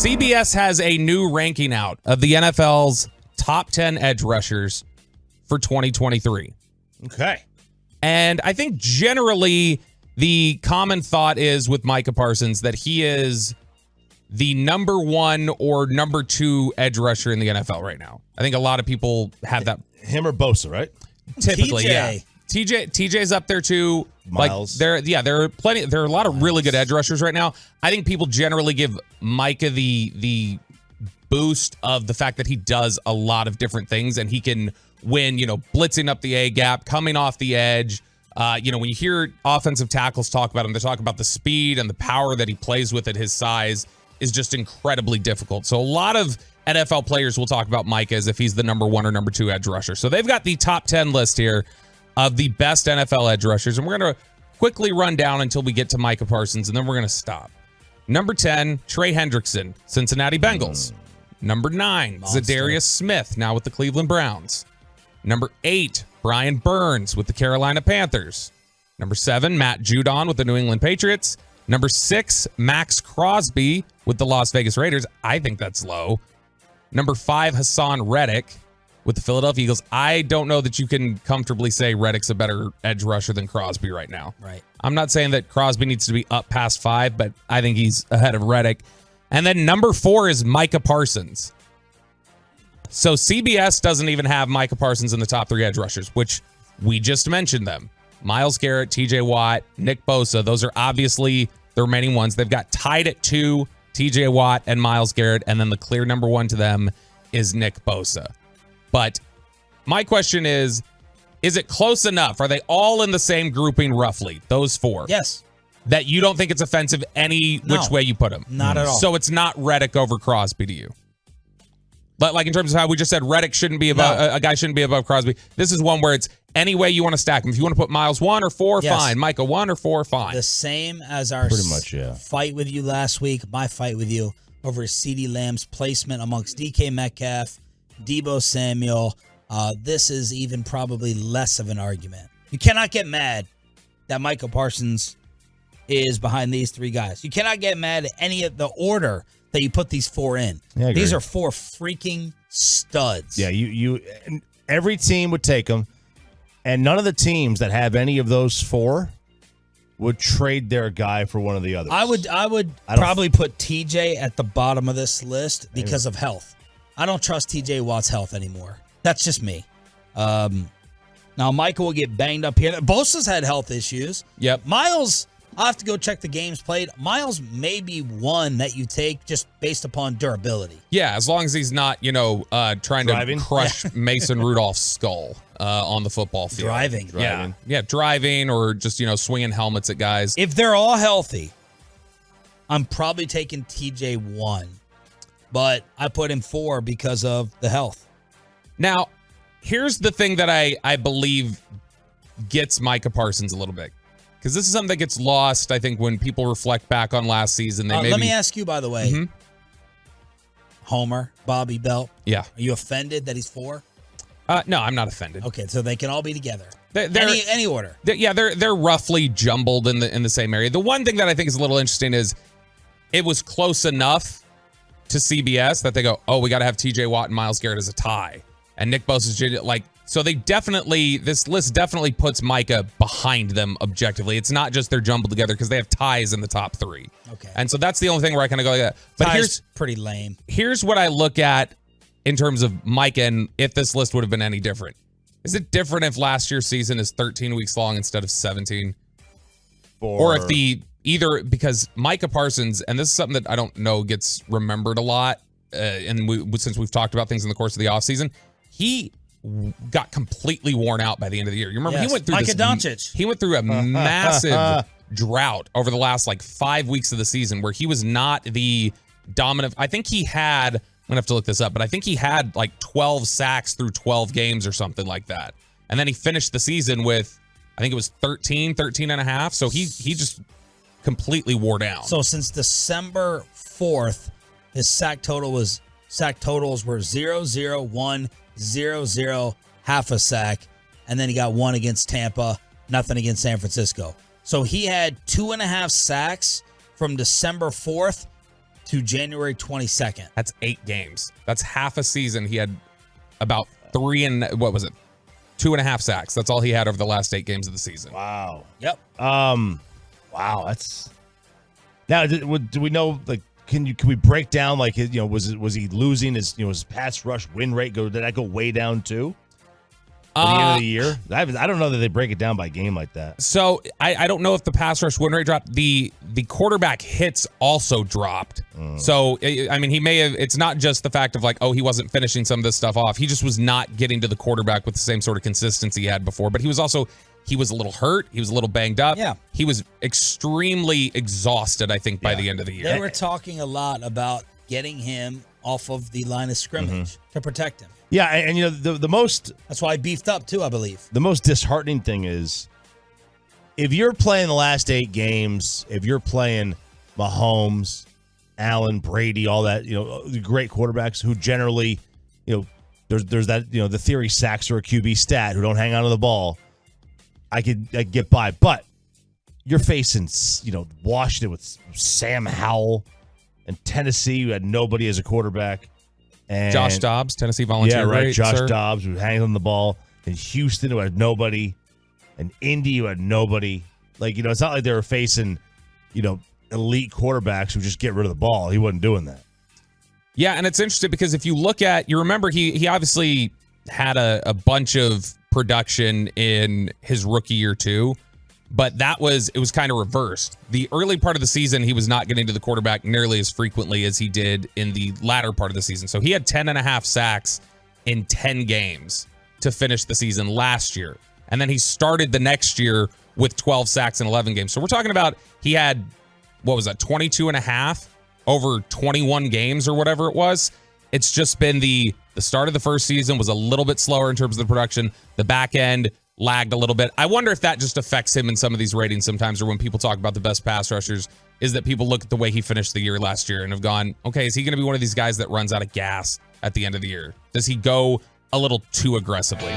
CBS has a new ranking out of the NFL's top 10 edge rushers for 2023. Okay. And I think generally the common thought is with Micah Parsons that he is the number one or number two edge rusher in the NFL right now. I think a lot of people have that. Him or Bosa, right? Typically, TJ. yeah. TJ's up there too. Miles. Like there are a lot of really good edge rushers right now. I think people generally give Micah the boost of the fact that he does a lot of different things and he can win, blitzing up the A gap, coming off the edge. When you hear offensive tackles talk about him, they talk about the speed and the power that he plays with at his size is just incredibly difficult. So a lot of NFL players will talk about Micah as if he's the number one or number two edge rusher. So they've got the top 10 list here of the best NFL edge rushers. And we're going to quickly run down until we get to Micah Parsons, and then we're going to stop. Number 10, Trey Hendrickson, Cincinnati Bengals. Number 9, Zadarius Smith, now with the Cleveland Browns. Number 8, Brian Burns with the Carolina Panthers. Number 7, Matt Judon with the New England Patriots. Number 6, Max Crosby with the Las Vegas Raiders. I think that's low. Number 5, Hassan Reddick with the Philadelphia Eagles. I don't know that you can comfortably say Reddick's a better edge rusher than Crosby right now. Right. I'm not saying that Crosby needs to be up past 5, but I think he's ahead of Reddick. And then number 4 is Micah Parsons. So CBS doesn't even have Micah Parsons in the top 3 edge rushers, which we just mentioned them. Myles Garrett, TJ Watt, Nick Bosa. Those are obviously the remaining ones. They've got tied at 2, TJ Watt and Myles Garrett, and then the clear number 1 to them is Nick Bosa. But my question is it close enough? Are they all in the same grouping roughly, those 4? Yes. That you don't think it's offensive which way you put them? Not at all. So it's not Reddick over Crosby to you? But like in terms of how we just said Reddick shouldn't be above, a guy shouldn't be above Crosby. This is one where it's any way you want to stack them. If you want to put Myles 1 or 4, yes. Fine. Micah 1 or 4, fine. The same as our pretty much, yeah. fight with you last week, my fight with you over CeeDee Lamb's placement amongst DK Metcalf, Deebo Samuel. This is even probably less of an argument. You cannot get mad that Micah Parsons is behind these 3 guys. You cannot get mad at any of the order that you put these 4 in. Yeah, these are 4 freaking studs. Yeah, you every team would take them, and none of the teams that have any of those 4 would trade their guy for one of the others. I would probably put TJ at the bottom of this list because of health. I don't trust TJ Watt's health anymore. That's just me. Now, Michael will get banged up here. Bosa's had health issues. Yep. Miles, I'll have to go check the games played. Miles may be one that you take just based upon durability. Yeah, as long as he's not, trying Driving? to crush Mason Rudolph's skull on the football field. Driving. Yeah, driving or just, swinging helmets at guys. If they're all healthy, I'm probably taking TJ 1. But I put him 4 because of the health. Now, here's the thing that I believe gets Micah Parsons a little bit. Because this is something that gets lost, I think, when people reflect back on last season. Let me ask you, by the way. Homer, Bobby Belt. Yeah. Are you offended that he's 4? No, I'm not offended. Okay, so they can all be together. They're Any order. They're roughly jumbled in the same area. The one thing that I think is a little interesting is it was close enough to CBS that they go, oh, we got to have TJ Watt and Myles Garrett as a tie. And Nick Bosa's so this list definitely puts Micah behind them objectively. It's not just they're jumbled together because they have ties in the top 3. Okay. And so that's the only thing where I kind of go like that. But here's pretty lame. Here's what I look at in terms of Micah and if this list would have been any different. Is it different if last year's season is 13 weeks long instead of 17? Or if because Micah Parsons, and this is something that I don't know gets remembered a lot, since we've talked about things in the course of the offseason, he got completely worn out by the end of the year. You remember he went through Micah Doncic. He went through a massive drought over the last 5 weeks of the season where he was not the dominant. I think he had, I'm going to have to look this up, but I think he had 12 sacks through 12 games or something like that. And then he finished the season with, I think it was 13 and a half. So he just completely wore down. So since December 4th, his sack totals were 0, 0, 1, 0, 0, half a sack, and then he got 1 against Tampa, nothing against San Francisco. So he had 2.5 sacks from December 4th to January 22nd. That's 8 games. That's half a season. He had about 2.5 sacks. That's all he had over the last 8 games of the season. Wow. Yep. Wow. That's now. Do we know? Like, can we break down? Like, was he losing his pass rush win rate? Did that go way down too? At the end of the year, I don't know that they break it down by game like that. So I don't know if the pass rush win rate dropped. The quarterback hits also dropped. So I mean, he may have. It's not just the fact of like, oh, he wasn't finishing some of this stuff off. He just was not getting to the quarterback with the same sort of consistency he had before. But he was a little hurt. He was a little banged up. Yeah. He was extremely exhausted, I think, by the end of the year. They were talking a lot about getting him off of the line of scrimmage to protect him. Yeah, and the most. That's why I beefed up too, I believe. The most disheartening thing is, if you're playing the last 8 games, if you're playing Mahomes, Allen, Brady, all that, the great quarterbacks who generally, there's that, the theory sacks are a QB stat who don't hang on to the ball. I could get by, but you're facing, Washington with Sam Howell and Tennessee, who had nobody as a quarterback. And Josh Dobbs, Tennessee volunteer. Yeah, right. Rate, Josh sir. Dobbs, who hangs on the ball. And Houston, who had nobody. And Indy, who had nobody. Like, it's not like they were facing, elite quarterbacks who just get rid of the ball. He wasn't doing that. Yeah, and it's interesting because if you look at, you remember he obviously had a bunch of production in his rookie year too, but it was kind of reversed. The early part of the season, he was not getting to the quarterback nearly as frequently as he did in the latter part of the season. So he had 10.5 sacks in 10 games to finish the season last year. And then he started the next year with 12 sacks in 11 games. So we're talking about he had, 22.5 over 21 games or whatever it was. It's just been the start of the first season was a little bit slower in terms of the production. The back end lagged a little bit. I wonder if that just affects him in some of these ratings sometimes, or when people talk about the best pass rushers, is that people look at the way he finished the year last year and have gone, okay, is he going to be one of these guys that runs out of gas at the end of the year? Does he go a little too aggressively?